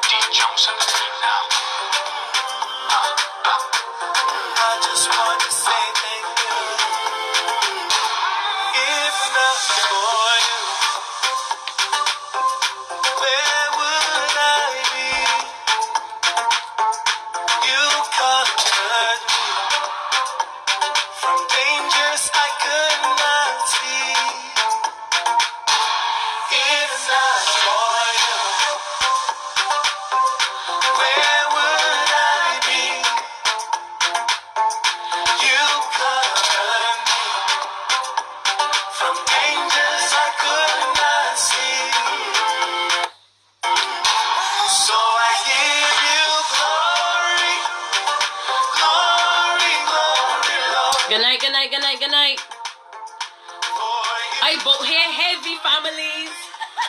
Detox on the thing now. I just want to say thank you. If not for you, where would I be? You covered me from dangers I could not see. If not for you, where would I be? You covered me from dangers I could not see. So I give you glory, glory, glory, Lord. Good night, good night, good night, good night. For you I boat here heavy, families.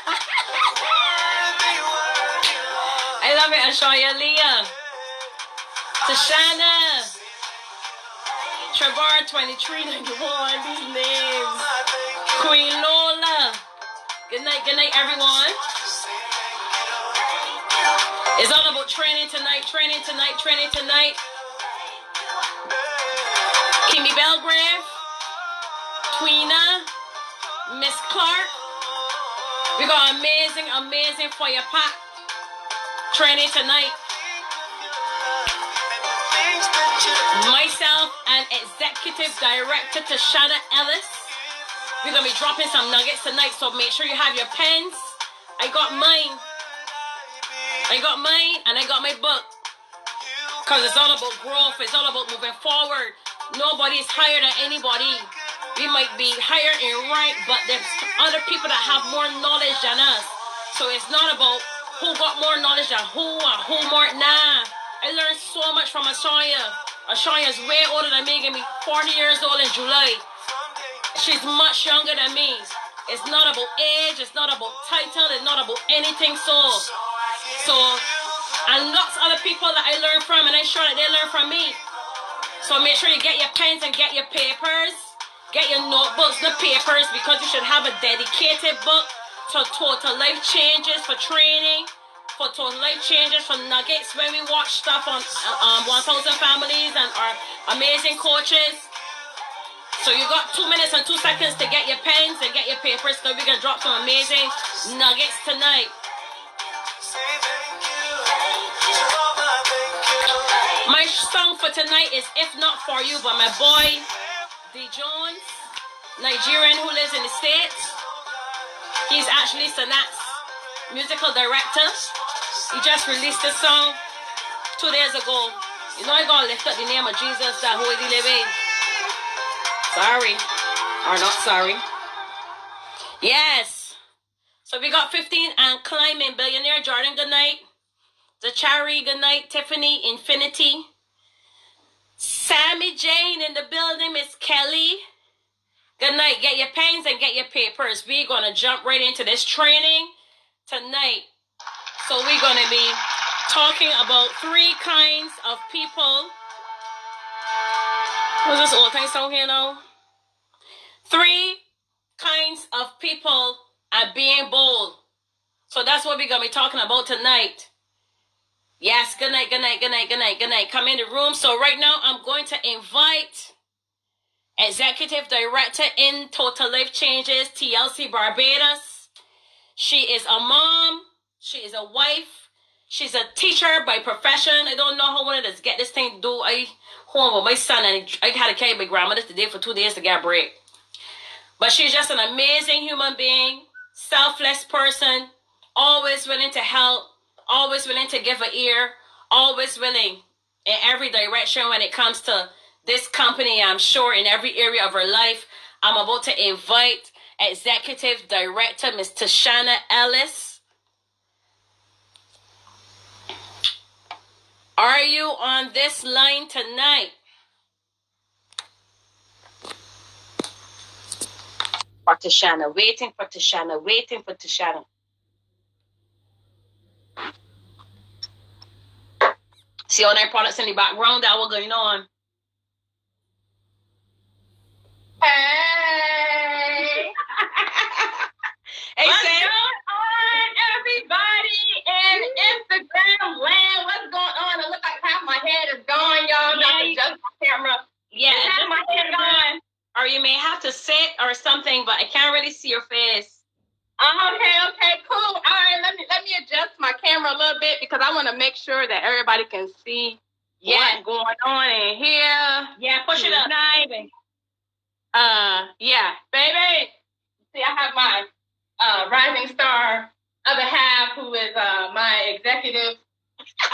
worthy, worthy, Lord. I love it, Ashoya, Leah, Tashana, Trevor 2391, these names. I thank you. Queen Lola. Good night, everyone. Say thank you. It's all about training tonight, training tonight, training tonight. Kimmy Belgrave, Tweena, Miss Clark. We got amazing, amazing for your pack training tonight. Things that you Myself and Executive Director Tashana Ellis. We're going to be dropping some nuggets tonight, so make sure you have your pens. I got mine. And I got my book. Because it's all about growth. It's all about moving forward. Nobody is higher than anybody. We might be higher in rank, but there's other people that have more knowledge than us. So it's not about who got more knowledge than who or who more. Nah. I learned so much from Ashoya. Ashoya's way older than me. Gonna be 40 years old in July. She's much younger than me. It's not about age. It's not about title. It's not about anything. So, and lots of other people that I learn from, and I'm sure that they learn from me. So make sure you get your pens and get your papers. Get your notebooks, the papers, because you should have a dedicated book to total life changes for training, for total life changes for nuggets when we watch stuff on 1000 Families and our amazing coaches. So you got 2 minutes and 2 seconds to get your pens and get your papers, because we're going to drop some amazing nuggets tonight. say thank you. To all my thank you. My song for tonight is If Not For You by my boy D. Jones, Nigerian who lives in the States. He's actually Sanat's musical director. He just released this song 2 days ago. You know I gotta lift up the name of Jesus that who he live in. Sorry. Or not sorry. Yes. So we got 15 and climbing. Billionaire Jordan, good night. Zachary, good night. Tiffany, Infinity. Sammy Jane in the building. Miss Kelly. Good night. Get your pens and get your papers. We're going to jump right into this training tonight. So we're going to be talking about 3 kinds of people. What's this old time song here now? 3 kinds of people are being bold. So that's what we're going to be talking about tonight. Yes, good night, good night, good night, good night, good night. Come in the room. So right now I'm going to invite Executive Director in Total Life Changes, TLC Barbados. She is a mom. She is a wife. She's a teacher by profession. I don't know how one of us get this thing to do. I home with my son and I had to carry my grandmother today for 2 days to get a break. But she's just an amazing human being, selfless person, always willing to help, always willing to give an ear, always willing in every direction when it comes to this company. I'm sure in every area of her life. I'm about to invite Executive Director, Ms. Tashana Ellis. Are you on this line tonight? For Tashana, waiting for Tashana, waiting for Tashana. See all their products in the background that were going on. Hey! Hey, What's Sam. going on, everybody? thing, but I can't really see your face. Okay, cool. All right, let me adjust my camera a little bit because I want to make sure that everybody can see what's going on in here. Yeah, push it up. Tonight. Yeah, baby. See, I have my rising star other half, who is my executive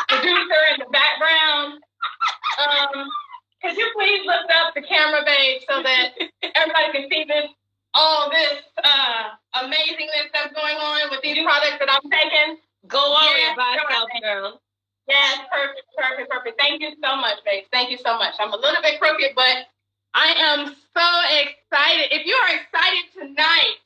producer in the background. Could you please lift up the camera, babe, so that everybody can see all this amazingness that's going on with these products that I'm taking? Go worry about yourself, girl. Yes, perfect. Thank you so much, babe. Thank you so much. I'm a little bit crooked, but I am so excited. If you are excited tonight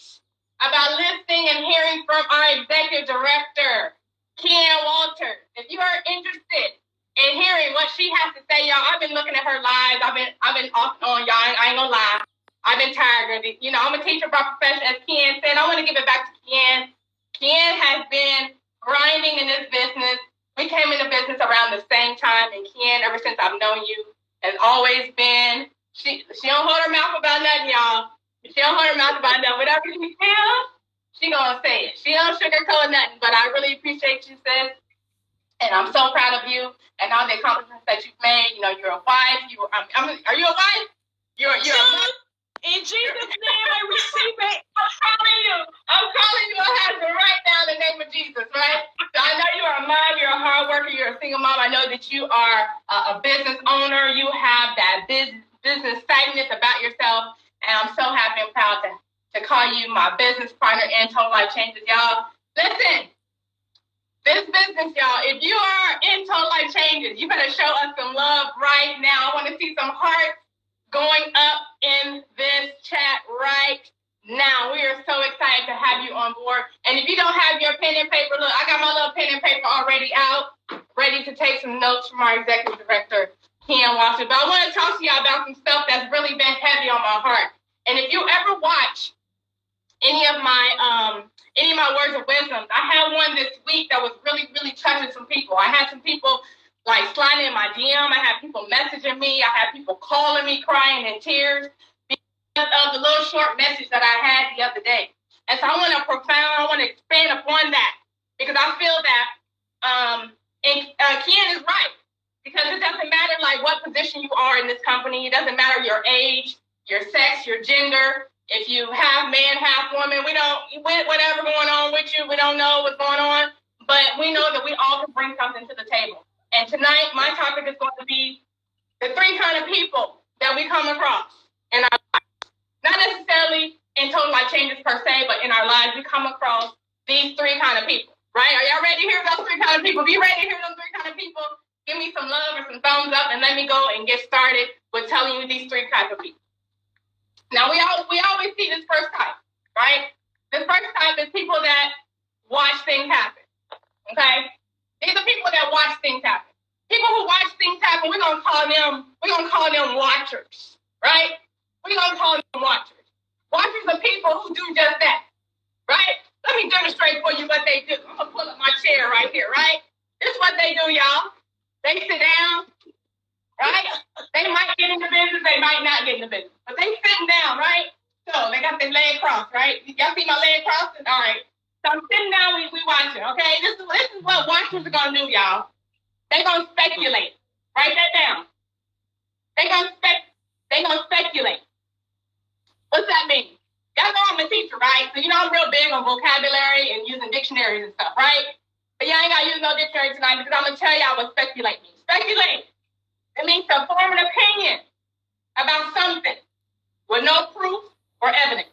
about listening and hearing from our executive director, Ken Walters, if you are interested in hearing what she has to say, y'all, I've been looking at her lives. I've been off and on, y'all. I ain't gonna lie. I've been tired of it. You know, I'm a teacher by profession, as Ken said. I want to give it back to Ken. Ken has been grinding in this business. We came into business around the same time, and Ken, ever since I've known you, has always been. She don't hold her mouth about nothing, y'all. She don't hold her mouth about nothing. Whatever she feels, she gonna say it. She don't sugarcoat nothing. But I really appreciate you, sis. And I'm so proud of you and all the accomplishments that you've made. You know, you're a wife. Are you a wife? You're a wife. In Jesus' name, I receive it. I'm calling you. I have to write down the name of Jesus, right? So I know you're a mom. You're a hard worker. You're a single mom. I know that you are a business owner. You have that business sightness about yourself. And I'm so happy and proud to call you my business partner in Total Life Changes, y'all. Listen. This business, y'all, if you are in Total Life Changes, you better show us some love right now. I want to see some hearts going up in this chat right now. We are so excited to have you on board. And if you don't have your pen and paper, look, I got my little pen and paper already out, ready to take some notes from our executive director, Ken Walters. But I want to talk to y'all about some stuff that's really been heavy on my heart. And if you ever watch any of my words of wisdom, I had one this week that was really, really touching some people. I had some people like sliding in my DM. I had people messaging me. I had people calling me, crying in tears because of the little short message that I had the other day. And so I want to expand upon that because I feel that Ken is right, because it doesn't matter like what position you are in this company. It doesn't matter your age, your sex, your gender. If you half man, half woman, whatever going on with you, we don't know what's going on, but we know that we all can bring something to the table. And tonight, my topic is going to be the three kind of people that we come across in our lives. Not necessarily in Total Life Changes per se, but in our lives, we come across these three kind of people, right? Are y'all ready to hear those three kind of people? If you're ready to hear those three kind of people, give me some love or some thumbs up, and let me go and get started with telling you these three kinds of people. Now, we always see this first type, right? This first type is people that watch things happen, okay? These are people that watch things happen. People who watch things happen, we're gonna call them watchers, right? We're gonna call them watchers. Watchers are people who do just that, right? Let me demonstrate for you what they do. I'm gonna pull up my chair right here, right? This is what they do, y'all. They sit down, right? They might get in the business, they might not get in the business. But they sitting down, right? So they got their leg crossed, right? Y'all see my leg crossed? All right. So I'm sitting down, we watching, okay? This is what watchers are gonna do, y'all. They gonna speculate. Write that down. They gonna speculate. What's that mean? Y'all know I'm a teacher, right? So you know I'm real big on vocabulary and using dictionaries and stuff, right? But y'all ain't gotta use no dictionary tonight because I'm gonna tell y'all what speculate means. Speculate. It means to form an opinion about something with no proof or evidence.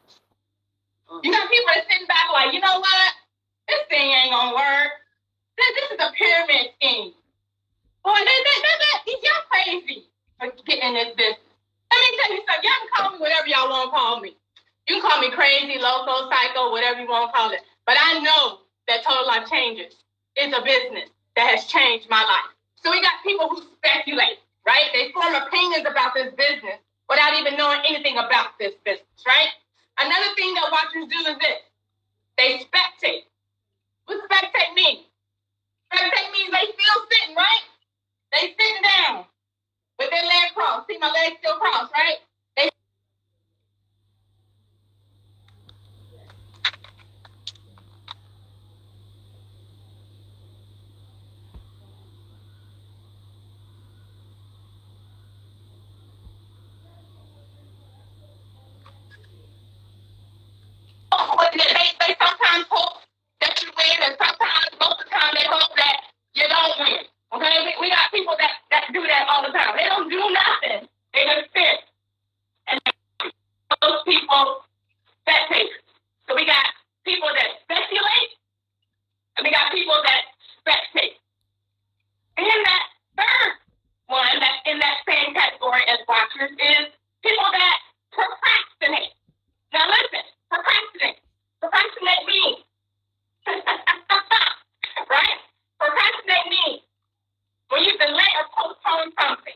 You got people that sitting back like, you know what? This thing ain't gonna work. This is a pyramid scheme. Boy, y'all crazy for getting in this business. Let me tell you something. Y'all can call me whatever y'all want to call me. You can call me crazy, loco, psycho, whatever you want to call it. But I know that Total Life Changes is a business that has changed my life. So we got people who speculate, right? They form opinions about this business without even knowing anything about this business, right? Another thing that watchers do is this. They spectate. What spectate mean? Spectate means they still sitting, right? They sitting down with their leg crossed. See my legs still crossed, right? sometimes hope that you win, and sometimes, most of the time, they hope that you don't win. Okay? We got people that do that all the time. They don't do nothing. They just sit. And those people spectate. So we got people that speculate, and we got people that spectate. And then that third one that's in that same category as watchers is people that procrastinate. Now listen, procrastinate. Procrastinate means, right? Procrastinate means when you delay or postpone something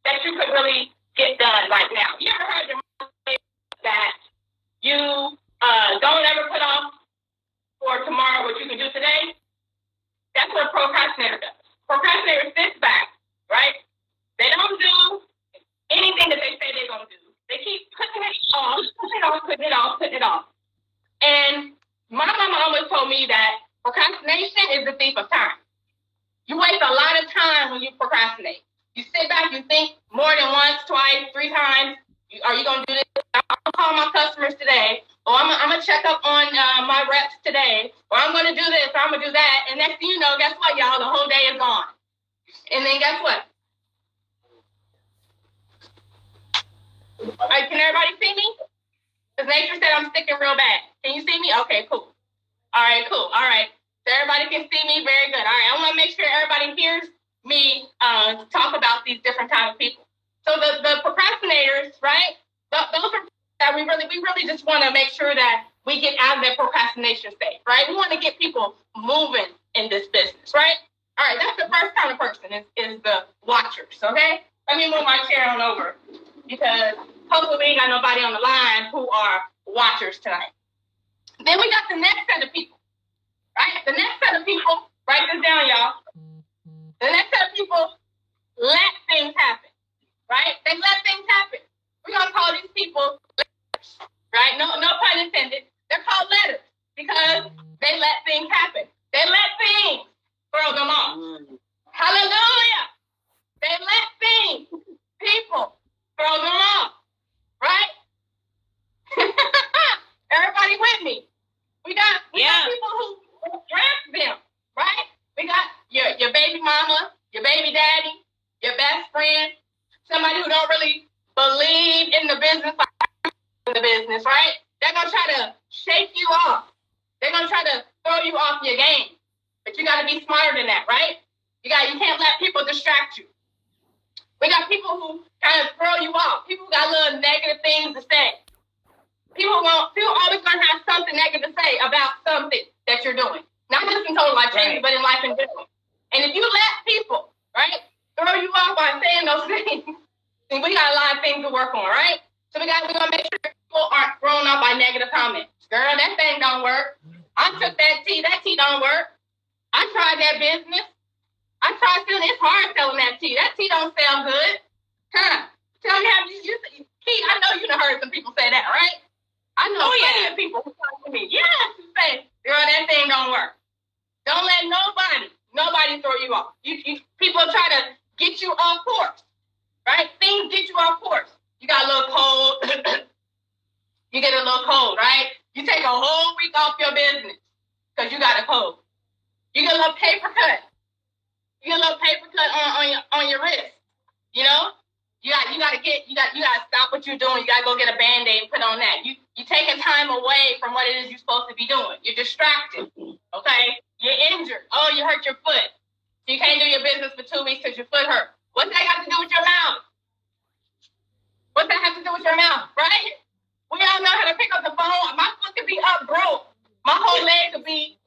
that you could really get done right now. You ever heard your mom say that you don't ever put off for tomorrow what you can do today? That's what a procrastinator does. Procrastinator sits back, right? They don't do anything that they say they're going to do. They keep putting it off, putting it off. And my mama always told me that procrastination is the thief of time. You waste a lot of time when you procrastinate. You sit back, you think more than once, twice, 3 times. Are you going to do this? I'm going to call my customers today. Or I'm going to check up on my reps today. Or I'm going to do this, or I'm going to do that. And next thing you know, guess what, y'all? The whole day is gone. And then guess what? All right, can everybody see me? Because nature said I'm sticking real bad. Can you see me? Okay, cool. All right, cool. All right. So everybody can see me. Very good. All right, I want to make sure everybody hears me talk about these different types of people. So the procrastinators, right? Those are that we really just want to make sure that we get out of that procrastination state, right? We want to get people moving in this business, right? All right, that's the first kind of person is the watchers, okay? Let me move my chair on over because hopefully we ain't got nobody on the line who are watchers tonight. Then we got the next set of people, right? The next set of people, write this down, y'all. The next set of people let things happen, right? They let things happen. We're going to call these people letters, right? No pun intended. They're called letters because they let things happen. They let things throw them off. Hallelujah. They let things, people, throw them off, right? Everybody with me? We got people who draft them, right? We got your baby mama, your baby daddy, your best friend, somebody who don't really believe in the business, right? They're gonna try to shake you off. They're gonna try to throw you off your game. But you gotta be smarter than that, right? You can't let people distract you. We got people who kind of throw you off. People who got little negative things to say. People always gonna have something negative to say about something that you're doing. Not just in total life changes, but in life in general. And if you let people, right, throw you off by saying those things, then we got a lot of things to work on, right? So we're gonna make sure people aren't thrown off by negative comments. Girl, that thing don't work. I took that tea don't work. I tried that business. I tried selling. It's hard selling that tea. That tea don't sell good. Huh? Tell me how you Key, I know you done heard some people say that, right? I know plenty of people who talk to me. Yes, who say, girl, that thing don't work. Don't let nobody throw you off. People try to get you off course, right? Things get you off course. You got a little cold. You get a little cold, right? You take a whole week off your business because you got a cold. You get a little paper cut. You get a little paper cut on your wrist. You know? You gotta stop what you're doing. You gotta go get a Band-Aid and put on that. You taking time away from what it is you're supposed to be doing. You're distracted. Okay? You're injured. Oh, you hurt your foot. You can't do your business for 2 weeks because your foot hurt. What's that got to do with your mouth? What's that have to do with your mouth, right? We all know how to pick up the phone. My foot could be up broke. My whole leg could be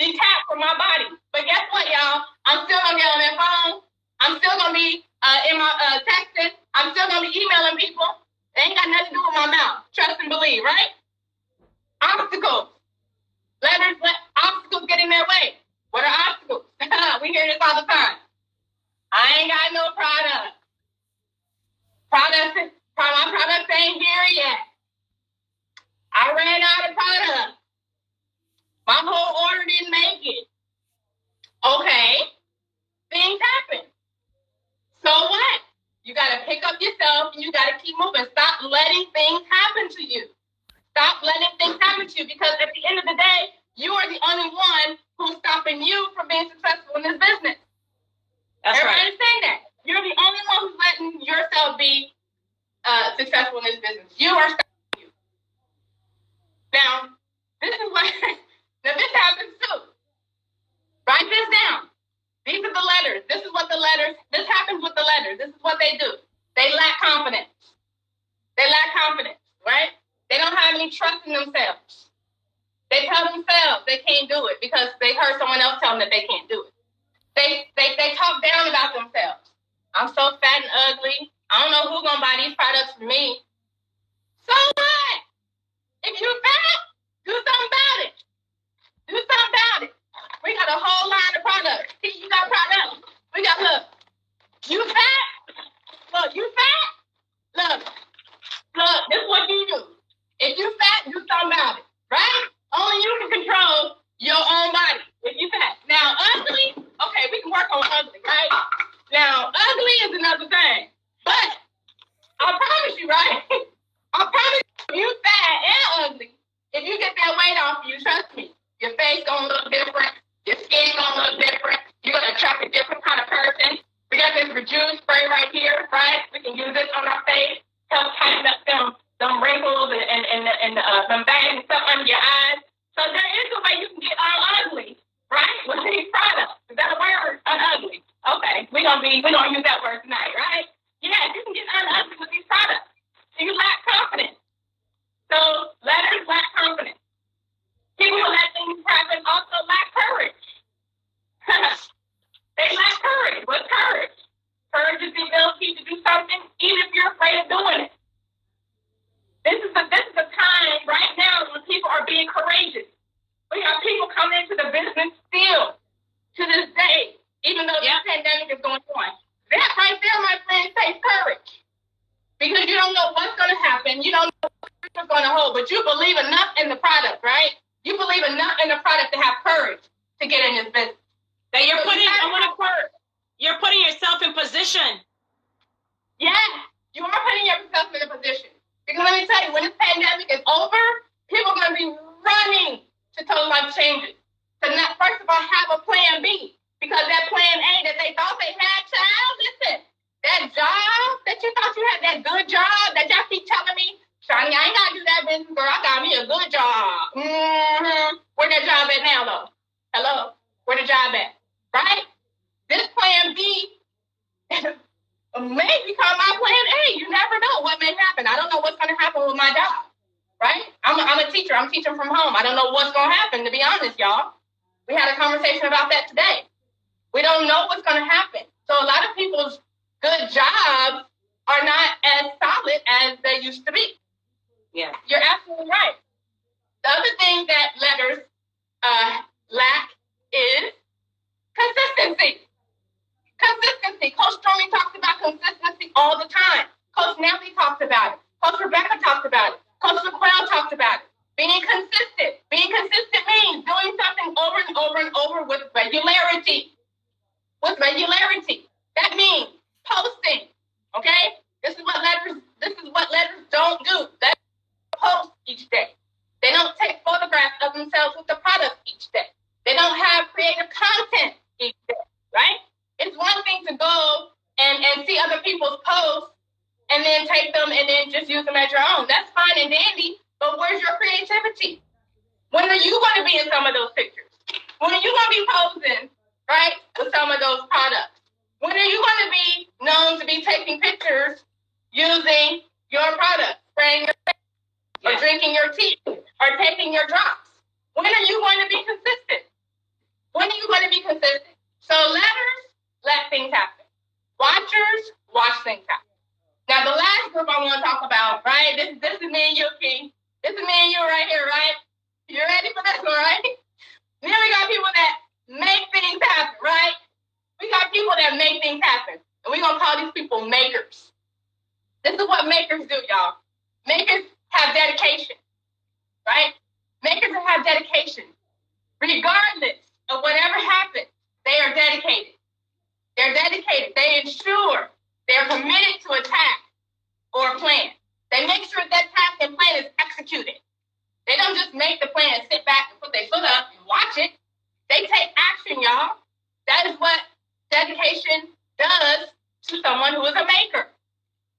detached from my body. But guess what, y'all? I'm still gonna get on that phone. I'm still gonna be in my texting. I'm still gonna be emailing people. They ain't got nothing to do with my mouth. Trust and believe, right? Obstacles. Obstacles get in their way. What are obstacles? We hear this all the time. I ain't got no product. My product ain't here yet. I ran out of product. My whole order didn't make it. Okay. Things happen. So what? You got to pick up yourself and you got to keep moving. Stop letting things happen to you. Stop letting things happen to you, because at the end of the day, you are the only one who's stopping you from being successful in this business. That's Everybody right. understand that? You're the only one who's letting yourself be successful in this business. You are stopping you. Now, this is what, now this happens too. Write this down. These are the letters. This happens with the letters. This is what they do. They lack confidence. Right? They don't have any trust in themselves. They tell themselves they can't do it because they heard someone else tell them that they can't do it. They talk down about themselves. I'm so fat and ugly. I don't know who's gonna buy these products from me. So what? If you fat, do something about it. We got a whole line of products. You got products. We got, look, you fat? Look, you fat? Look, this is what you do. If you fat, do something about it, right? Only you can control your own body if you fat. Now, ugly, okay, we can work on ugly, right? Now, ugly is another thing. But I promise you, right? I promise you, you fat and ugly, if you get that weight off you, trust me, your face gonna look different, your skin gonna look different, you're gonna attract a different kind of person. We got this rejuve spray right here, right? We can use this on our face, help tighten up them wrinkles and them bags and stuff under your eyes. So there is a way you can get ugly, right? With these products. Is that a word? Ugly. Okay, we're gonna use that word tonight, right? Yes, you can get ugly with these products. So you lack confidence. So letters lack confidence. People who let things happen also lack courage. They lack courage. What's courage? Courage is the ability to do something even if you're afraid of doing it. This is a time right now when people are being courageous. We have people coming into the business still to this day, even though this pandemic is going on. That right there, my friend, takes courage. Because you don't know what's going to happen. You don't know what's going to hold. But you believe enough in the product, right? You believe enough in the product to have courage to get in this business. That you're putting yourself in position. Yeah, you are putting yourself in a position. Because let me tell you, when this pandemic is over, people are going to be running to total life changes. So now, first of all, have a plan B. Because that plan A that they thought they had, child, listen, that job that you thought you had, that good job that y'all keep telling me, Shani, I ain't got to do that business, girl. I got me a good job. Where that job at now, though? Hello? Where the job at? Right? This plan B may become my plan A. You never know what may happen. I don't know what's going to happen with my job. Right? I'm a teacher. I'm teaching from home. I don't know what's going to happen, to be honest, y'all. We had a conversation about that today. We don't know what's going to happen. So a lot of people's good jobs are not as solid as they used to be. Yeah. You're absolutely right. The other thing that letters lack is consistency. Coach Stormy talks about consistency all the time. Coach Nelly talks about it. Coach Rebecca talks about it. Coach LaQuelle talks about it. Being consistent. Being consistent means doing something over and over and over with regularity. That means posting. Okay? This is what letters don't do. Letters post each day. They don't take photographs of themselves with the product each day. They don't have creative content each day, right? It's one thing to go and see other people's posts and then take them and then just use them as your own. That's fine and dandy, but where's your creativity? When are you going to be in some of those pictures? When are you going to be posing, right, with some of those products? When are you going to be known to be taking pictures using your product, spraying your face, or drinking your tea, or taking your drops? When are you going to be consistent? So letters let things happen. Watchers watch things happen. Now the last group I want to talk about, right? This is me and you, King. This is me and you right here, right? You ready for this one, right? Then we got people that make things happen, right? We got people that make things happen. And we're going to call these people makers. This is what makers do, y'all. Makers have dedication, right? Makers have dedication. Regardless of whatever happens, they are dedicated. They're dedicated. They ensure they're committed to a task or a plan. They make sure that task and plan is executed. That is what dedication does to someone who is a maker.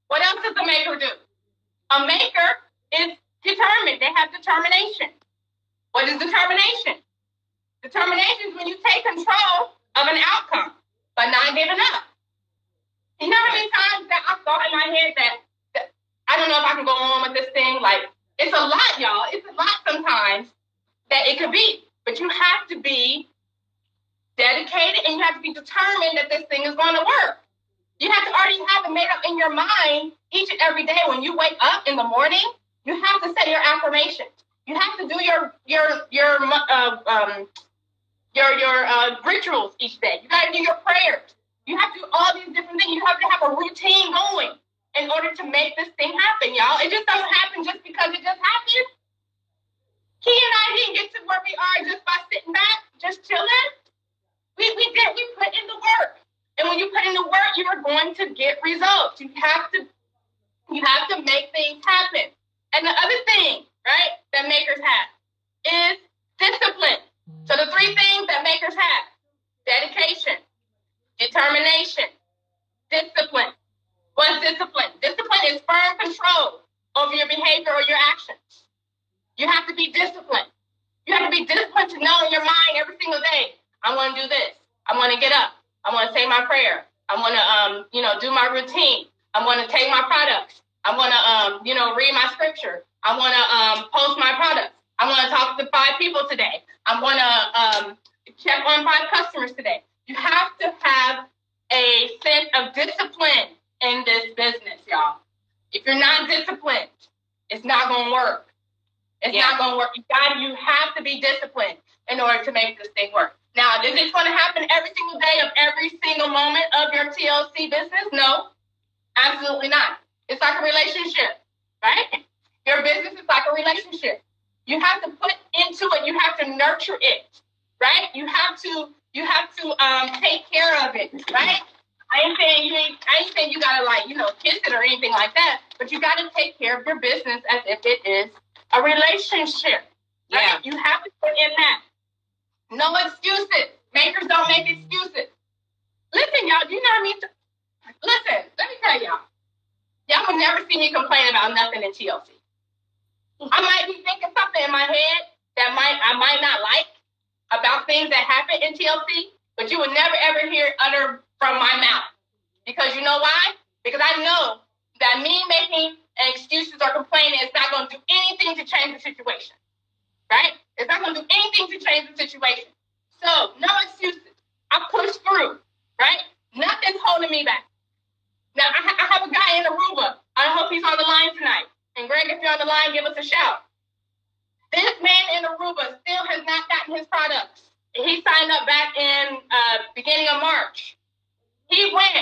What else does a maker do? A maker is determined. They have determination. What is determination? Determination is when you take control of an outcome, but not giving up. You know how many times that I thought in my head that I don't know if I can go on with this thing. Like, it's a lot, y'all. It's a lot sometimes that it could be. But you have to be dedicated and you have to be determined that this thing is going to work. You have to already have it made up in your mind each and every day. When you wake up in the morning, you have to say your affirmations. You have to do your rituals each day. You got to do your prayers. You have to do all these different things. You have to have a routine going in order to make this thing happen, y'all. It just doesn't happen just because it just happened. Key and I didn't get to where we are just by sitting back, just chilling. We put in the work. And when you put in the work, you are going to get results. You have to make things happen. And the other thing, right, that makers have is discipline. So the three things that makers have: dedication, determination, discipline. What's discipline? Discipline is firm control over your behavior or your actions. You have to be disciplined. You have to be disciplined to know in your mind every single day, I want to do this. I want to get up. I want to say my prayer. I want to, do my routine. I want to take my products. I want to, read my scripture. I want to post my products. I want to talk to 5 people today. I want to check on 5 customers today. You have to have a sense of discipline in this business, y'all. If you're not disciplined, it's not going to work. It's not going to work. You have to be disciplined in order to make this thing work. Now, is this going to happen every single day of every single moment of your TLC business? No, absolutely not. It's like a relationship, right? Your business is like a relationship. You have to put into it. You have to nurture it, right? You have to take care of it, right? I ain't saying you gotta kiss it or anything like that, but you gotta take care of your business as if it is a relationship, right? Yeah. You have to put in that. No excuses. Makers don't make excuses. Listen, y'all, do you know what I mean? Listen, let me tell y'all. Y'all will never see me complain about nothing in TLC. I might be thinking something in my head that I might not like about things that happen in TLC, but you will never ever hear it uttered from my mouth. Because you know why? Because I know that me making excuses or complaining is not going to do anything to change the situation. Right? It's not going to do anything to change the situation. So, no excuses. I push through. Right? Nothing's holding me back. Now, I have a guy in Aruba. I hope he's on the line tonight. And Greg, if you're on the line, give us a shout. This man in Aruba still has not gotten his products. He signed up back in beginning of March. He went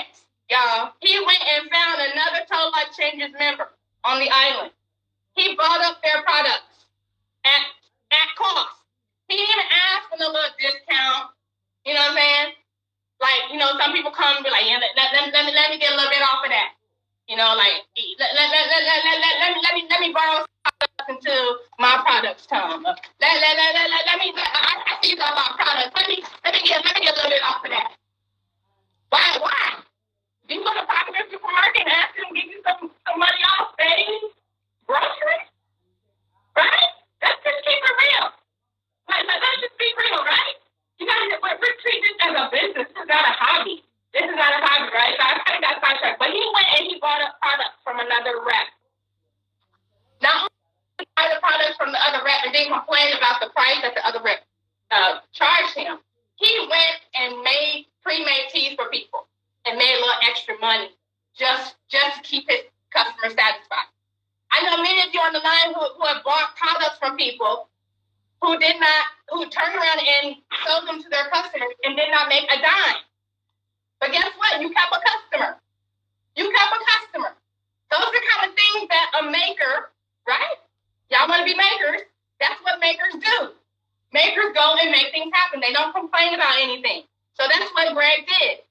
and found another Total Life Changes member on the island. He bought up their products at cost. He didn't even ask for a little discount. You know what I'm saying? Like, some people come and be like, yeah, let me get a little bit off of that. Let me borrow products until my products come. Let me. I see you got my products. Let me get a little bit off of that. Why? Do you go to Popular Supermarket and ask them to give you some money off things, groceries? Right? Let's just keep it real. Let's just be real, right? You guys, we're treating this as a business. This is not a hobby. This is not a hobby, right? So I kind of got sidetracked. But he went and he bought up products from another rep. Not only bought the products from the other rep and didn't complain about the price that the other rep charged him, he went and made pre-made teas for people and made a little extra money just to keep his customers satisfied. I know many of you on the line who have bought products from people who turned around and sold them to their customers and did not make a dime. But guess what? You kept a customer. Those are the kind of things that a maker, right? Y'all want to be makers? That's what makers do. Makers go and make things happen. They don't complain about anything. So that's what Greg did.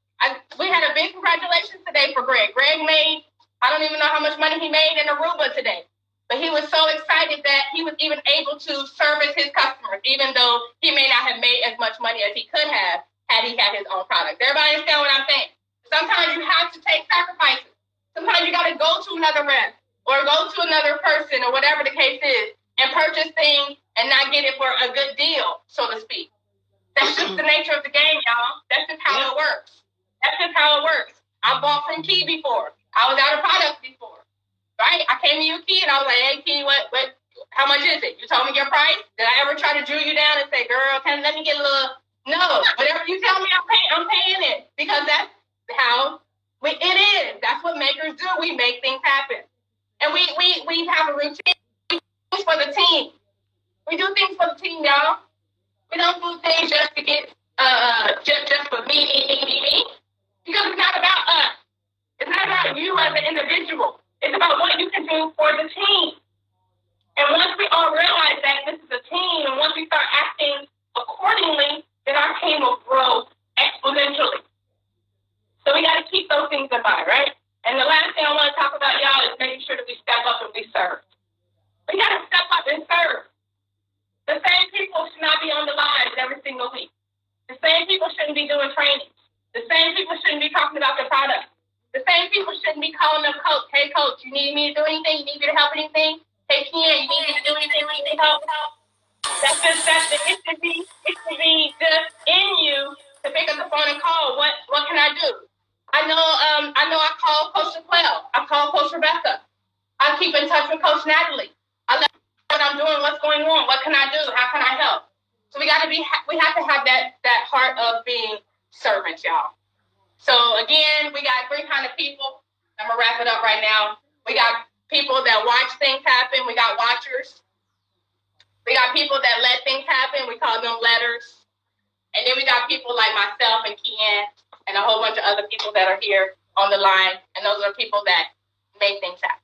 We had a big congratulations today for Greg. Greg made, I don't even know how much money he made in Aruba today. But he was so excited that he was even able to service his customers, even though he may not have made as much money as he could have had he had his own product. Everybody understand what I'm saying? Sometimes you have to take sacrifices. Sometimes you got to go to another rep or go to another person or whatever the case is and purchase things and not get it for a good deal, so to speak. That's just the nature of the game, y'all. That's just how it works. That's just how it works. I bought from Key before. I was out of product before, right? I came to you, Key, and I was like, hey, Key, how much is it? You told me your price. Did I ever try to drill you down and say, girl, let me get a little? No. Whatever you tell me, I'm paying it because that's how it is. That's what makers do. We make things happen. And we have a routine. We do things for the team. We do things for the team, y'all. We don't do things just to get, just for me. Because it's not about us. It's not about you as an individual. It's about what you can do for the team. And once we all realize that this is a team, and once we start acting accordingly, then our team will grow exponentially. So we got to keep those things in mind, right? And the last thing I want to talk about, y'all, is making sure that we step up and we serve. We got to step up and serve. The same people should not be on the lives every single week. The same people shouldn't be doing trainings. The same people shouldn't be talking about the product. The same people shouldn't be calling up coach. Hey, coach, you need me to do anything? You need me to help anything? Hey, Ken, you need me to do anything? You need help? It should be just in you to pick up the phone and call. What can I do? I know I call Coach Shaquille. I call Coach Rebecca. I keep in touch with Coach Natalie. I let her know what I'm doing, what's going on, what can I do, how can I help? So we have to have that heart of being servants, y'all. So again, we got three kind of people. I'm gonna wrap it up right now. We got people that watch things happen. We got watchers. We got people that let things happen. We call them letters. And then we got people like myself and Kian and a whole bunch of other people that are here on the line. And those are people that make things happen.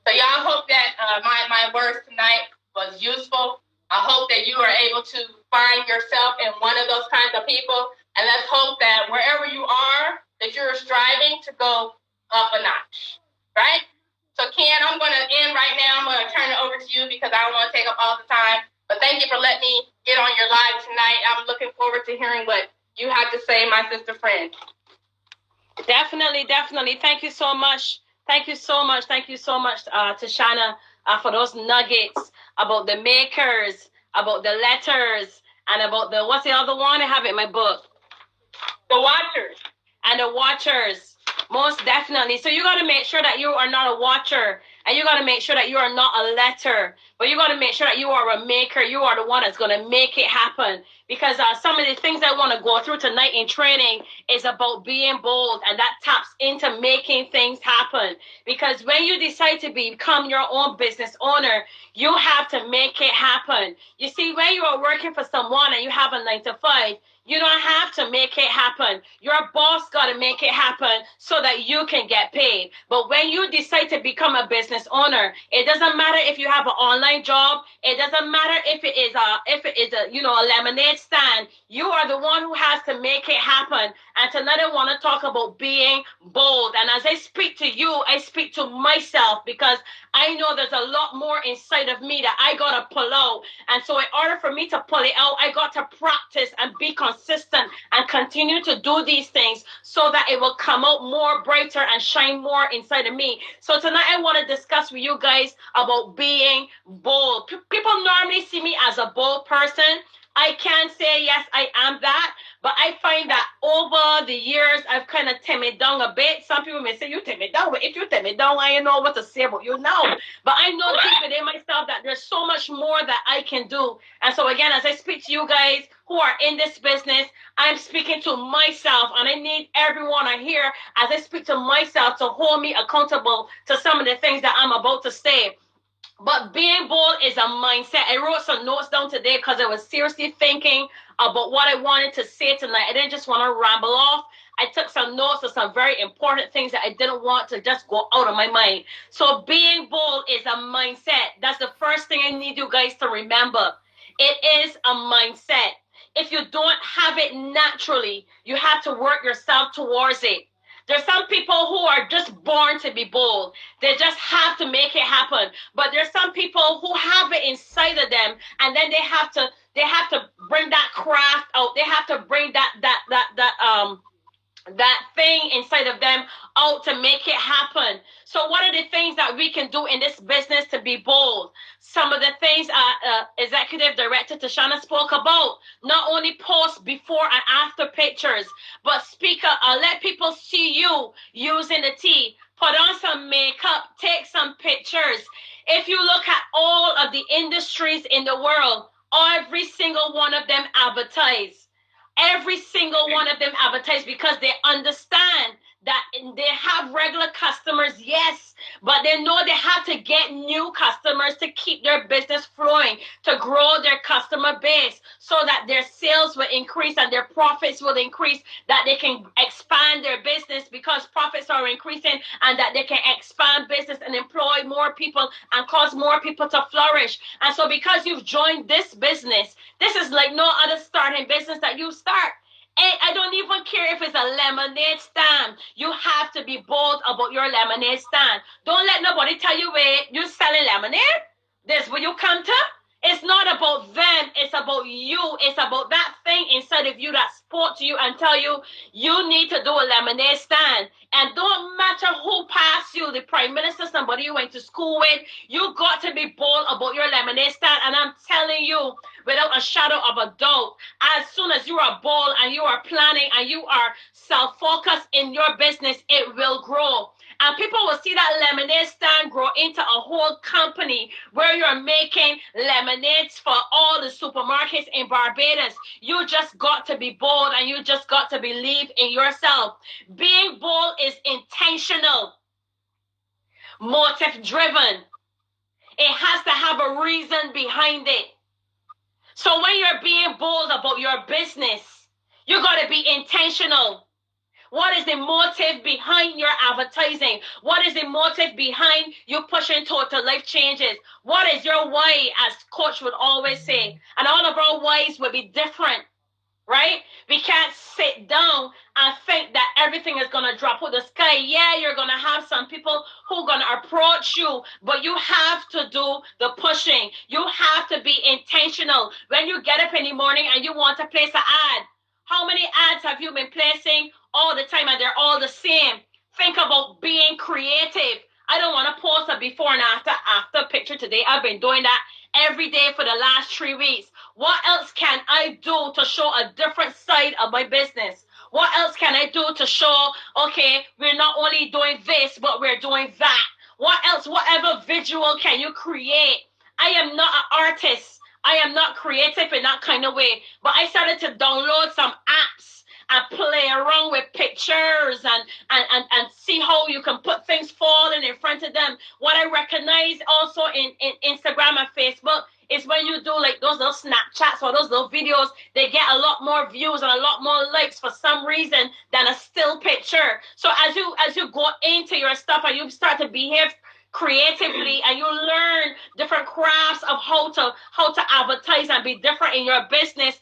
So y'all, hope that my words tonight was useful. I hope that you are able to find yourself in one of those kinds of people. And let's hope that wherever you are, that you're striving to go up a notch, right? So Ken, I'm going to end right now. I'm going to turn it over to you because I don't want to take up all the time. But thank you for letting me get on your live tonight. I'm looking forward to hearing what you have to say, my sister friend. Definitely. Thank you so much. Thank you so much, Tashana, for those nuggets about the makers, about the letters, and about what's the other one? I have it in my book. The watchers. And the watchers. Most definitely. So you got to make sure that you are not a watcher, and you got to make sure that you are not a letter, but you got to make sure that you are a maker. You are the one that's going to make it happen. Because some of the things I want to go through tonight in training is about being bold, and that taps into making things happen. Because when you decide to become your own business owner, you have to make it happen. You see, when you are working for someone and you have a 9-to-5, you don't have to make it happen. Your boss got to make it happen so that you can get paid. But when you decide to become a business owner, it doesn't matter if you have an online job. It doesn't matter if it is a lemonade stand. You are the one who has to make it happen. And tonight I want to talk about being bold. And as I speak to you, I speak to myself because I know there's a lot more inside of me that I got to pull out. And so in order for me to pull it out, I got to practice and be consistent and continue to do these things so that it will come out more brighter and shine more inside of me. So tonight I want to discuss with you guys about being bold. People normally see me as a bold person. I can't say yes, I am that, but I find that over the years, I've kind of timid down a bit. Some people may say, you timid down, but if you timid down, I don't know what to say about you now. But I know deep within myself that there's so much more that I can do. And so again, as I speak to you guys who are in this business, I'm speaking to myself, and I need everyone here as I speak to myself to hold me accountable to some of the things that I'm about to say. But being bold is a mindset. I wrote some notes down today because I was seriously thinking about what I wanted to say tonight. I didn't just want to ramble off. I took some notes of some very important things that I didn't want to just go out of my mind. So being bold is a mindset. That's the first thing I need you guys to remember. It is a mindset. If you don't have it naturally, you have to work yourself towards it. There's some people who are just born to be bold. They just have to make it happen. But there's some people who have it inside of them, and then they have to bring that craft out. They have to bring that that thing inside of them out to make it happen. So what are the things that we can do in this business to be bold? Some of the things Executive Director Tashana spoke about, not only post before and after pictures, but let people see you using the tea. Put on some makeup, take some pictures. If you look at all of the industries in the world, every single one of them advertise. Every single one of them advertise because they understand that they have regular customers, yes, but they know they have to get new customers to keep their business flowing, to grow their customer base so that their sales will increase and their profits will increase, that they can expand their business because profits are increasing, and that they can expand business and employ more people and cause more people to flourish. And so because you've joined this business, this is like no other starting business that you start. And I don't even care if it's a lemonade stand. You have to be bold about your lemonade stand. Don't let nobody tell you, wait, you're selling lemonade? This where you come to? It's not about them. It's about you. It's about that thing inside of you that spoke to you and tell you, you need to do a lemonade stand. And don't matter who passed you, the prime minister, somebody you went to school with, you got to be bold about your lemonade stand. And I'm telling you, without a shadow of a doubt, as soon as you are bold and you are planning and you are self-focused in your business, it will grow. And people will see that lemonade stand grow into a whole company where you're making lemonades for all the supermarkets in Barbados. You just got to be bold and you just got to believe in yourself. Being bold is intentional, motive driven. It has to have a reason behind it. So when you're being bold about your business, you got to be intentional. What is the motive behind your advertising? What is the motive behind you pushing total life changes? What is your why, as Coach would always say? And all of our whys will be different, right? We can't sit down and think that everything is going to drop out the sky. Yeah, you're going to have some people who are going to approach you, but you have to do the pushing. You have to be intentional. When you get up in the morning and you want to place an ad, how many ads have you been placing all the time and they're all the same? Think about being creative. I don't want to post a before and after picture today. I've been doing that every day for the last 3 weeks. What else can I do to show a different side of my business? What else can I do to show, okay, we're not only doing this, but we're doing that? What else, whatever visual can you create? I am not an artist. I am not creative in that kind of way. But I started to download some apps and play around with pictures and see how you can put things falling in front of them. What I recognize also in Instagram and Facebook is when you do like those little Snapchats or those little videos, they get a lot more views and a lot more likes for some reason than a still picture. So as you go into your stuff and you start to behave creatively and you learn different crafts of how to advertise and be different in your business,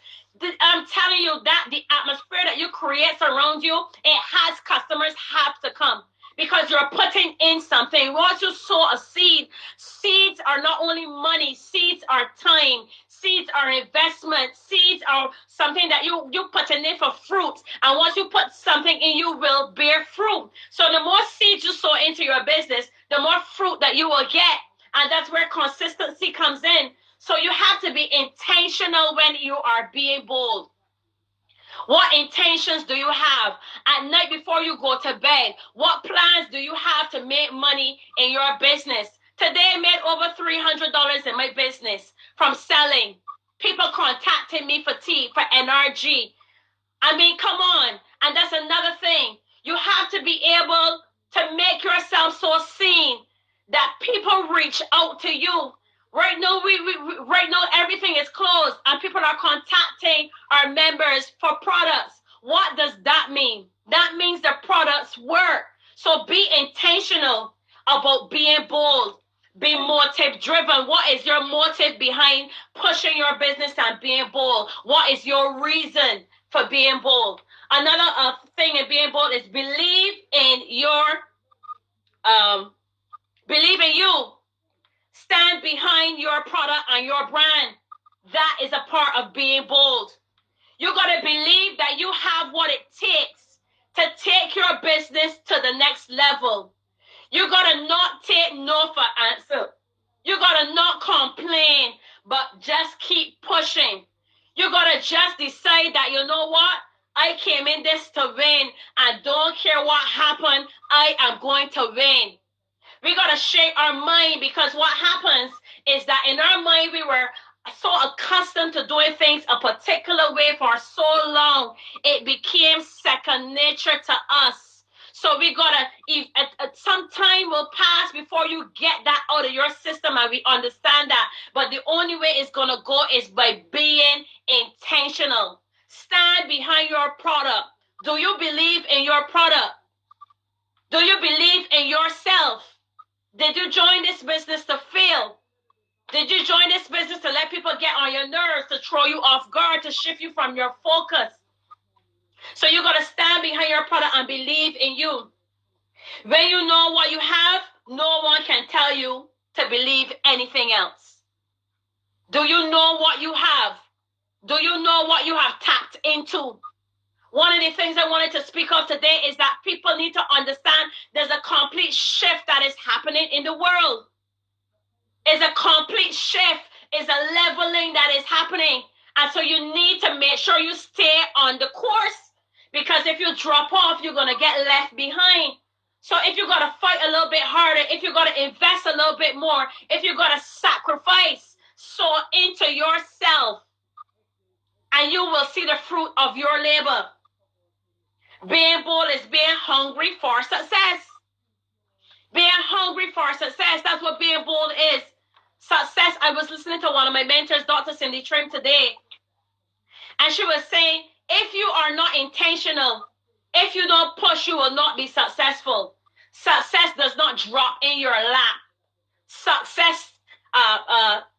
I'm telling you that the atmosphere that you create around you, it has customers have to come because you're putting in something. Once you sow a seed, seeds are not only money, seeds are time, seeds are investment, seeds are something that you putting in for fruit. And once you put something in, you will bear fruit. So the more seeds you sow into your business, the more fruit that you will get. And that's where consistency comes in. So you have to be intentional when you are being bold. What intentions do you have at night before you go to bed? What plans do you have to make money in your business? Today I made over $300 in my business from selling. People contacting me for tea, for NRG. I mean, come on. And that's another thing. You have to be able to make yourself so seen that people reach out to you. Right now, right now everything is closed and people are contacting our members for products. What does that mean? That means the products work. So be intentional about being bold. Be motive driven. What is your motive behind pushing your business and being bold? What is your reason for being bold? Another thing in being bold is believe in you. Stand behind your product and your brand. That is a part of being bold. You got to believe that you have what it takes to business to the next level. You gotta not take no for answer. You gotta not complain, but just keep pushing. You gotta just decide that, you know what? I came in this to win. I don't care what happened. I am going to win. We got to shape our mind, because what happens is that in our mind, we were so accustomed to doing things a particular way for so long, it became second nature to us. So we got to, some time will pass before you get that out of your system, and we understand that. But the only way it's going to go is by being intentional. Stand behind your product. Do you believe in your product? Do you believe in yourself? Did you join this business to fail? Did you join this business to let people get on your nerves, to throw you off guard, to shift you from your focus? So you got to stand behind your product and believe in you. When you know what you have, no one can tell you to believe anything else. Do you know what you have? Do you know what you have tapped into? One of the things I wanted to speak of today is that people need to understand there's a complete shift that is happening in the world. It's a complete shift. It's a leveling that is happening. And so you need to make sure you stay on the course, because if you drop off, you're going to get left behind. So if you got to fight a little bit harder, if you got to invest a little bit more, if you got to sacrifice, sow into yourself, and you will see the fruit of your labor. Being bold is being hungry for success. Being hungry for success, that's what being bold is. Success. I was listening to one of my mentors, Dr. Cindy Trim, today, and she was saying, if you are not intentional, if you don't push, you will not be successful. Success does not drop in your lap. Success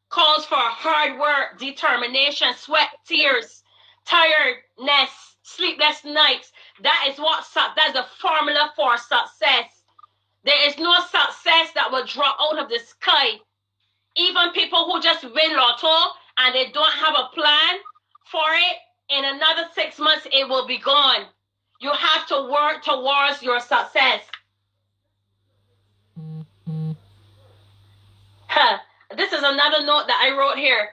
calls for hard work, determination, sweat, tears, tiredness, sleepless nights. That's the formula for success. There is no success that will drop out of the sky. Even people who just win lotto and they don't have a plan for it, in another 6 months, it will be gone. You have to work towards your success. This is another note that I wrote here.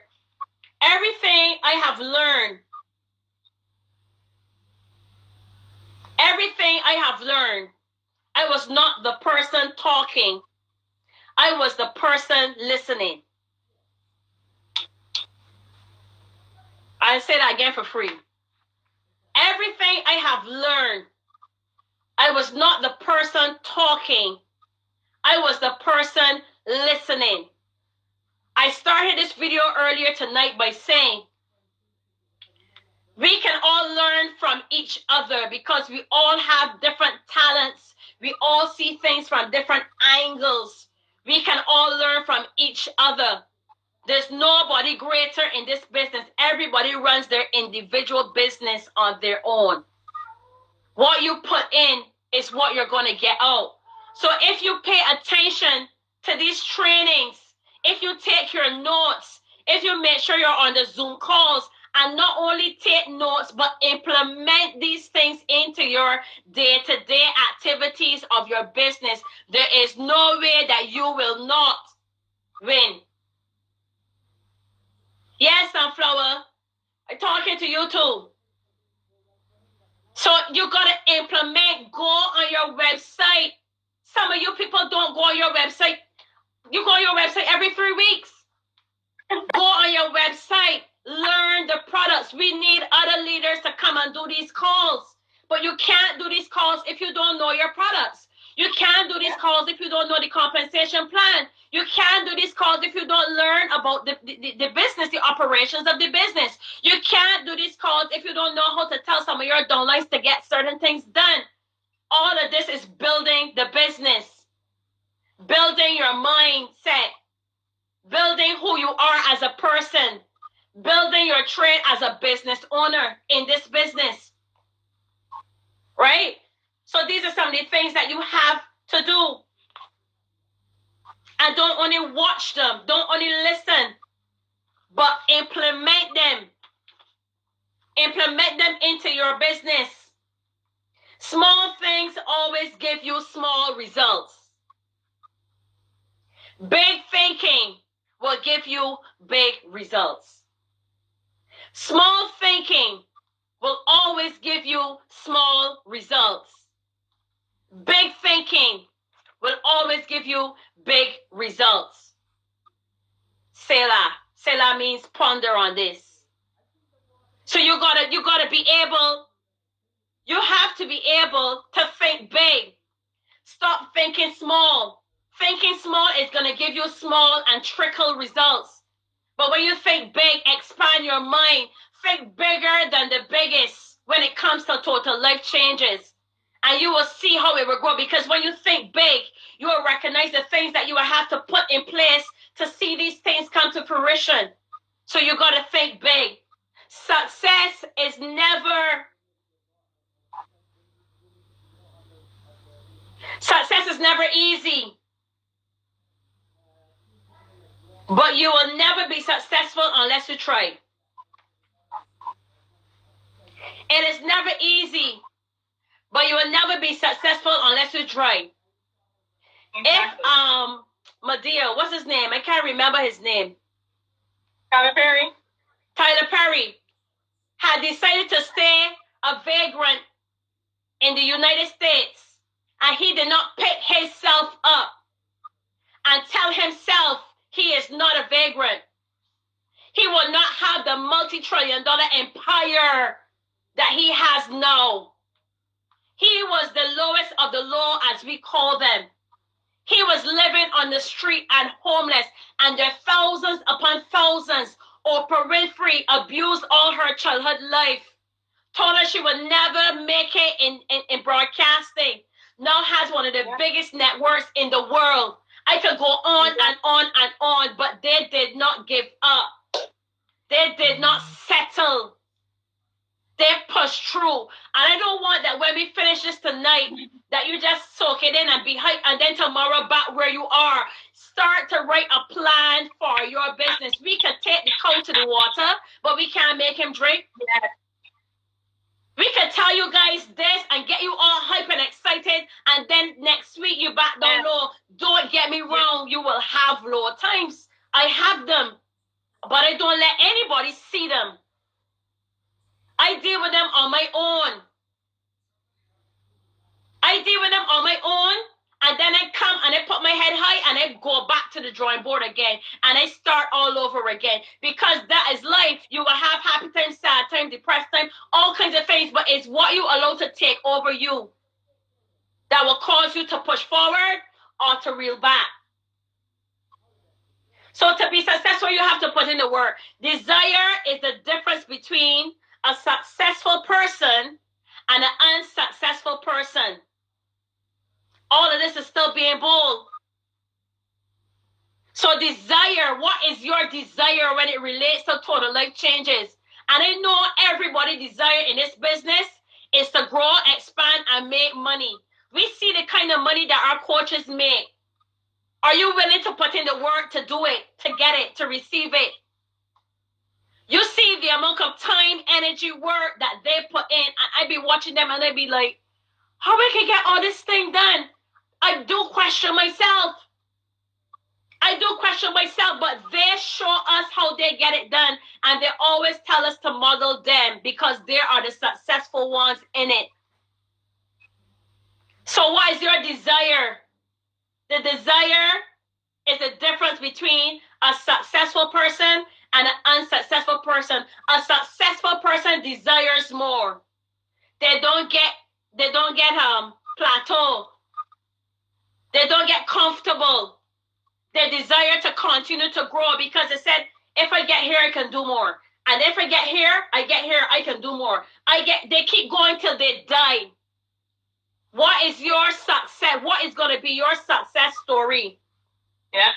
Everything I have learned, I was not the person talking. I was the person listening. I'll say that again for free. Everything I have learned, I was not the person talking. I was the person listening. I started this video earlier tonight by saying, we can all learn from each other because we all have different talents. We all see things from different angles. We can all learn from each other. There's nobody greater in this business. Everybody runs their individual business on their own. What you put in is what you're going to get out. So if you pay attention to these trainings, if you take your notes, if you make sure you're on the Zoom calls, and not only take notes, but implement these things into your day-to-day activities of your business, there is no way that you will not win. Yes, Sunflower, I'm talking to you too. So you got to implement, go on your website. Some of you people don't go on your website. You go on your website every 3 weeks. Go on your website, learn the products. We need other leaders to come and do these calls. But you can't do these calls if you don't know your products. You can't do these calls if you don't know the compensation plan. You can't do these calls if you don't learn about the business, the operations of the business. You can't do these calls if you don't know how to tell some of your downlines to get certain things done. All of this is building the business, building your mindset, building who you are as a person, building your trade as a business owner in this business, right? So these are some of the things that you have to do. And don't only watch them, don't only listen, but implement them. Implement them into your business. Small things always give you small results. Big thinking will give you big results. Small thinking will always give you small results. Big thinking will always give you big results. Selah. Selah means ponder on this. So you gotta be able, you have to be able to think big. Stop thinking small. Thinking small is gonna give you small and trickle results. But when you think big, expand your mind. Think bigger than the biggest when it comes to total life changes. And you will see how it will grow, because when you think big, you will recognize the things that you will have to put in place to see these things come to fruition. So you got to think big. Success is never easy. But you will never be successful unless you try. It is never easy, but you will never be successful unless you try. Exactly. If Madea, what's his name? I can't remember his name. Tyler Perry. Tyler Perry had decided to stay a vagrant in the United States, and he did not pick himself up and tell himself he is not a vagrant. He will not have the multi-trillion-dollar empire that he has now. He was the lowest of the low, as we call them. He was living on the street and homeless, and there are thousands upon thousands. Oprah Winfrey abused all her childhood life. Told her she would never make it in broadcasting. Now has one of the biggest networks in the world. I could go on and on and on, but they did not give up. They did not settle. They pushed through. And I don't want that when we finish this tonight, that you just soak it in and be hyped, and then tomorrow back where you are. Start to write a plan for your business. We can take the cow to the water, but we can't make him drink. Yes. We can tell you guys this and get you all hype and excited, and then next week you back down low. Don't get me wrong, you will have low times. I have them, but I don't let anybody see them. I deal with them on my own. And then I come and I put my head high and I go back to the drawing board again, and I start all over again, because that is life. You will have happy times, sad times, depressed times, all kinds of things, but it's what you allow to take over you that will cause you to push forward or to reel back. So to be successful, you have to put in the work. Desire is the difference between a successful person and an unsuccessful person. All of this is still being bold. So desire, what is your desire when it relates to total life changes? And I know everybody desire in this business is to grow, expand, and make money. We see the kind of money that our coaches make. Are you willing to put in the work to do it, to get it, to receive it? You see the amount of time, energy, work that they put in, and I be watching them and I be like, how we can get all this thing done? I do question myself. But they show us how they get it done, and they always tell us to model them because they are the successful ones in it. So what is your desire? The desire is the difference between a successful person and an unsuccessful person. A successful person desires more. They don't get plateau. They don't get comfortable. They desire to continue to grow, because they said, if I get here, I can do more. And if I get here, I can do more. They keep going till they die. What is your success? What is going to be your success story? Yeah.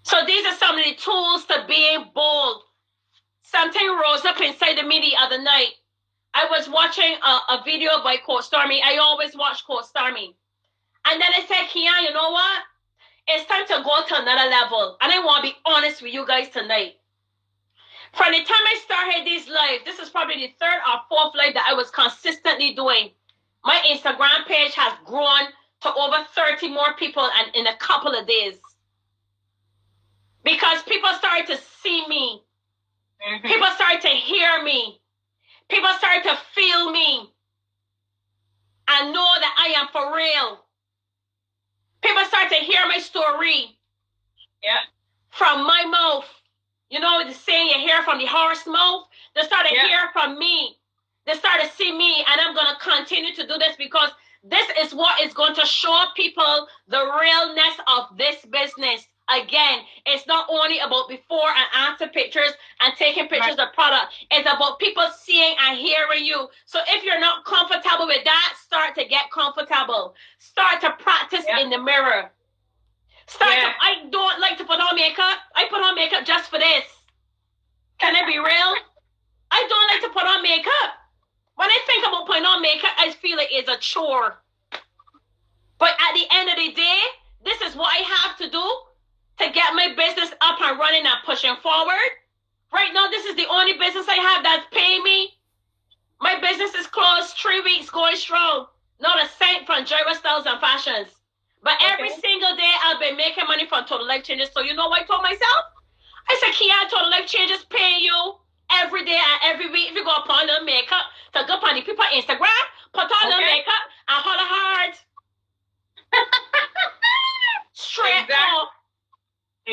So these are some of the tools to being bold. Something rose up inside of me the other night. I was watching a video by Coach Stormy. I always watch Coach Stormy. And then I said, Kian, you know what? It's time to go to another level. And I want to be honest with you guys tonight. From the time I started these lives, this is probably the third or fourth live that I was consistently doing. My Instagram page has grown to over 30 more people and in a couple of days. Because people started to see me. Mm-hmm. People started to hear me. People started to feel me. And know that I am for real. People start to hear my story. Yeah. From my mouth. You know the saying, you hear from the horse mouth? They start to hear from me. They start to see me, and I'm going to continue to do this because this is what is going to show people the realness of this business. Again, it's not only about before and after pictures and taking pictures of product. It's about people seeing and hearing you. So if you're not comfortable with that, start to get comfortable. Start to practice in the mirror. I don't like to put on makeup. I put on makeup just for this. Can I be real? I don't like to put on makeup. When I think about putting on makeup, I feel like it's a chore. But at the end of the day, this is what I have to do to get my business up and running and pushing forward. Right now, this is the only business I have that's paying me. My business is closed 3 weeks going strong. Not a cent from Gyra Styles and Fashions. But every single day, I've been making money from Total Life Changes. So you know what I told myself? I said, Kia, Total Life Changes paying you every day and every week. If you go upon the makeup, to go upon the people on Instagram, put on the makeup and holler hard. Straight up.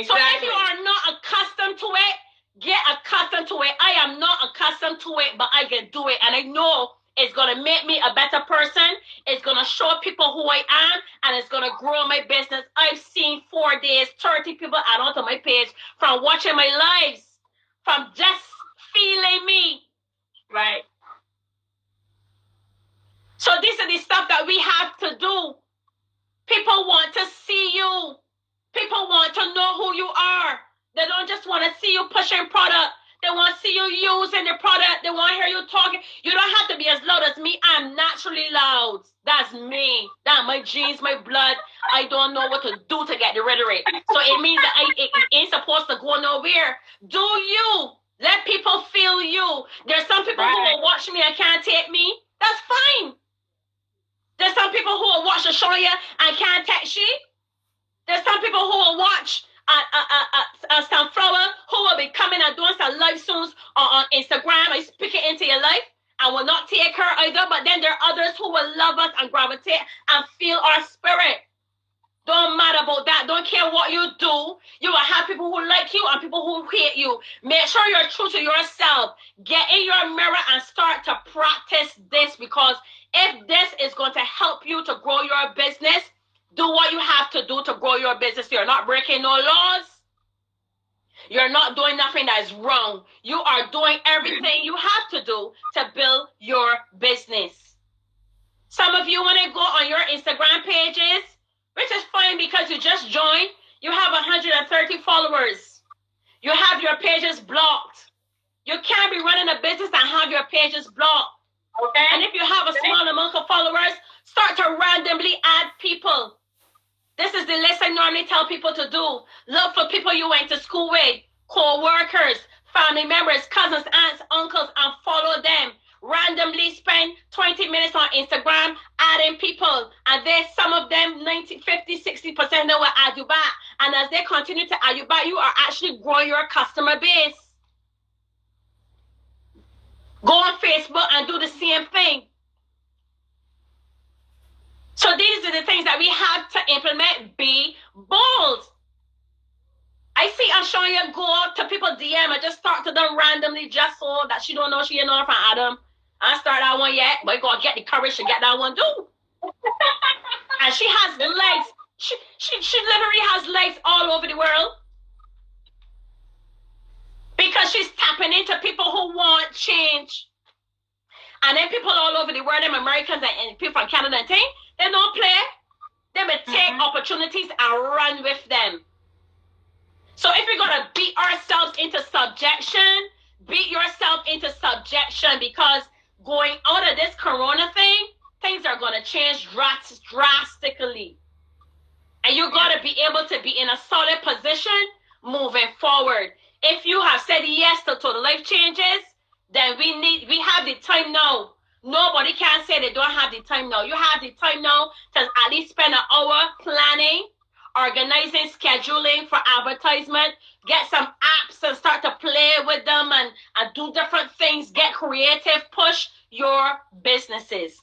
So if you are not accustomed to it, get accustomed to it. I am not accustomed to it, but I can do it. And I know it's going to make me a better person. It's going to show people who I am, and it's going to grow my business. I've seen 4 days, 30 people add onto my page from watching my lives, from just feeling me. Right. So this is the stuff that we have to do. People want to see you. People want to know who you are. They don't just want to see you pushing product. They want to see you using the product. They want to hear you talking. You don't have to be as loud as me. I'm naturally loud. That's me. That's my genes, my blood. I don't know what to do to get rid of it. So it means that it ain't supposed to go nowhere. Do you. Let people feel you. There's some people who will watch me and can't take me. That's fine. There's some people who will watch the show you and can't text you. There's some people who will watch Sunflower, who will be coming and doing some live soons on Instagram. I speak it into your life. I will not take her either, but then there are others who will love us and gravitate and feel our spirit. Don't matter about that. Don't care what you do. You will have people who like you and people who hate you. Make sure you're true to yourself. Get in your mirror and start to practice this, because if this is going to help you to grow your business, do what you have to do to grow your business. You're not breaking no laws. You're not doing nothing that is wrong. You are doing everything you have to do to build your business. Some of you, when I go on your Instagram pages, which is fine because you just joined, you have 130 followers. You have your pages blocked. You can't be running a business and have your pages blocked. Okay. And if you have a small amount of followers, start to randomly add people. This is the list I normally tell people to do. Look for people you went to school with, co-workers, family members, cousins, aunts, uncles, and follow them. Randomly spend 20 minutes on Instagram adding people. And there's some of them, 90, 50, 60%, they will add you back. And as they continue to add you back, you are actually growing your customer base. Go on Facebook and do the same thing. So these are the things that we have to implement. Be bold. I see Ashonya go up to people DM and just talk to them randomly just so that she don't know she ain't know from Adam. I ain't start that one yet, but you gotta get the courage to get that one too. And she has legs. She literally has legs all over the world. Because she's tapping into people who want change. And then people all over the world, them Americans and people from Canada and things, they don't play. They will take opportunities and run with them. So if you're going to beat ourselves into subjection, beat yourself into subjection, because going out of this corona thing, things are going to change drastically. And you got to be able to be in a solid position moving forward. If you have said yes to Total Life Changes, then we have the time now. Nobody can say they don't have the time now. You have the time now to at least spend an hour planning, organizing, scheduling for advertisement, get some apps and start to play with them and do different things, get creative, push your businesses.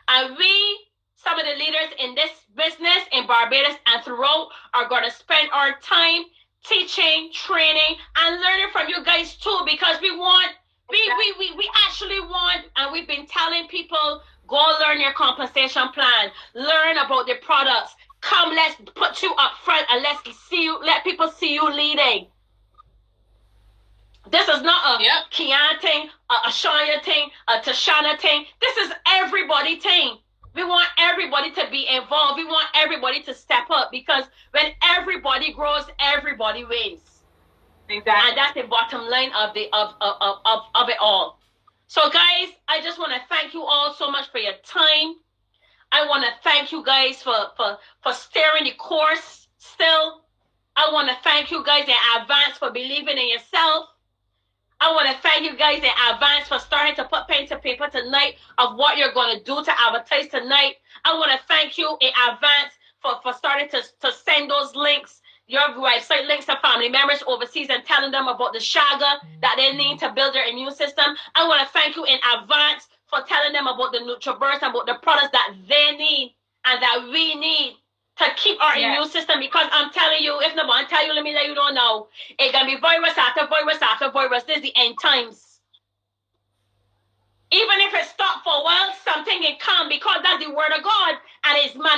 And we, some of the leaders in this business in Barbados and throughout, are going to spend our time teaching, training, and learning from you guys too, because we actually want, and we've been telling people, go learn your compensation plan, learn about the products. Come, let's put you up front and let people see you leading. This is not a Kian thing, a Shania thing, a Tashana thing. This is everybody thing. We want everybody to be involved. We want everybody to step up, because when everybody grows, everybody wins. Exactly. And that's the bottom line of it all. So guys, I just want to thank you all so much for your time. I want to thank you guys for steering the course still. I want to thank you guys in advance for believing in yourself. I want to thank you guys in advance for starting to put pen to paper tonight of what you're going to do to advertise tonight. I want to thank you in advance for starting to send those links, your website links to family members overseas, and telling them about the shaga that they need to build their immune system. I want to thank you in advance for telling them about the NutriBurst and about the products that they need and that we need to keep our immune system, because I'm telling you, if nobody tell you, let me let you know, it's going to be virus after virus after virus. This is the end times. Even if it stopped for a while, something can come, because that's the word of God, and it's